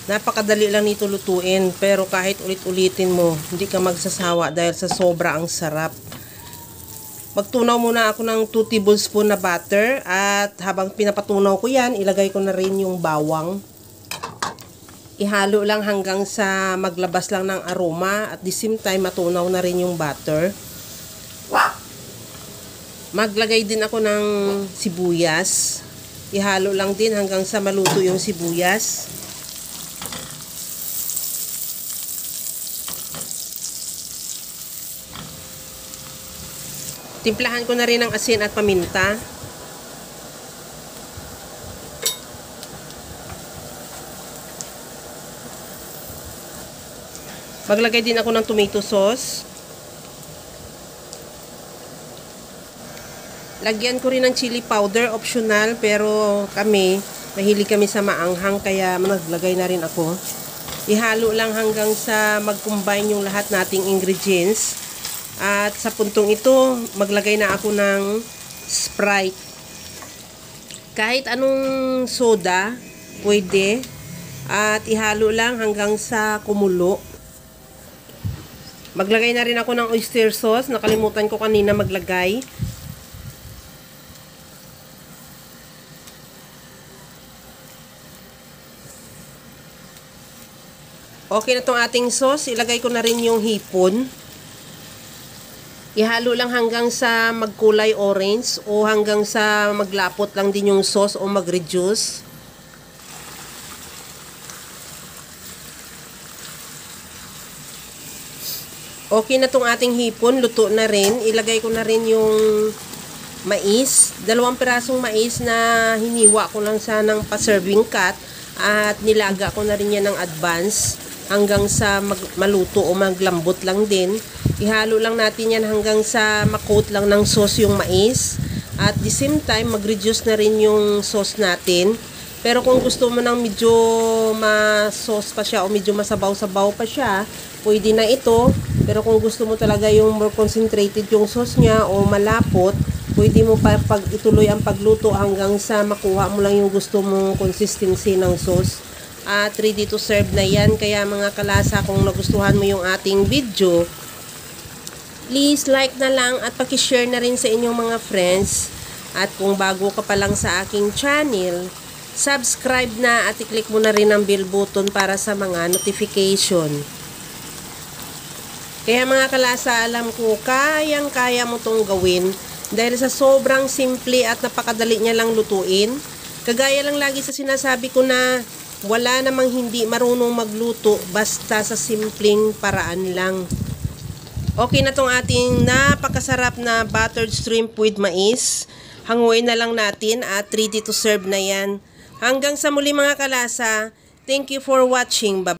Napakadali lang nito lutuin, pero kahit ulit-ulitin mo, hindi ka magsasawa dahil sa sobra ang sarap. Magtunaw muna ako ng 2 tablespoon na butter at habang pinapatunaw ko yan, ilagay ko na rin yung bawang. Ihalo lang hanggang sa maglabas lang ng aroma at the same time matunaw na rin yung butter. Maglagay din ako ng sibuyas. Ihalo lang din hanggang sa maluto yung sibuyas. Timplahan ko na rin ng asin at paminta. Maglagay din ako ng tomato sauce. Lagyan ko rin ng chili powder, optional, pero mahilig kami sa maanghang kaya naglagay na rin ako. Ihalo lang hanggang sa mag-combine yung lahat nating ingredients. At sa puntong ito, maglagay na ako ng Sprite. Kahit anong soda, pwede. At ihalo lang hanggang sa kumulo. Maglagay na rin ako ng oyster sauce. Nakalimutan ko kanina maglagay. Okay na itong ating sauce. Ilagay ko na rin yung hipon. Ihalo lang hanggang sa magkulay orange o hanggang sa maglapot lang din yung sauce o mag-reduce. Okay na tong ating hipon, luto na rin. Ilagay ko na rin yung mais. 2 pirasong mais na hiniwa ko lang siya ng pa-serving cut at nilaga ko na rin yan ng advance hanggang sa maluto o maglambot lang din. Ihalo lang natin yan hanggang sa makoat lang ng sauce yung mais. At the same time, mag-reduce na rin yung sauce natin. Pero kung gusto mo ng medyo ma-sauce pa siya o medyo masabaw-sabaw pa siya, pwede na ito. Pero kung gusto mo talaga yung more concentrated yung sauce niya o malapot, pwede mo pa ituloy ang pagluto hanggang sa makuha mo lang yung gusto mong consistency ng sauce. At ready to serve na yan. Kaya mga kalasa, kung nagustuhan mo yung ating video, please like na lang at pakishare na rin sa inyong mga friends. At kung bago ka pa lang sa aking channel, subscribe na at i-click mo na rin ang bell button para sa mga notification. Kaya mga kalasa, alam ko, kayang-kaya mo tong gawin dahil sa sobrang simple at napakadali niya lang lutuin. Kagaya lang lagi sa sinasabi ko na wala namang hindi marunong magluto basta sa simpleng paraan lang. Okay na tong ating napakasarap na buttered shrimp with mais. Hanguin na lang natin at ready to serve na yan. Hanggang sa muli mga kalasa. Thank you for watching. Bye.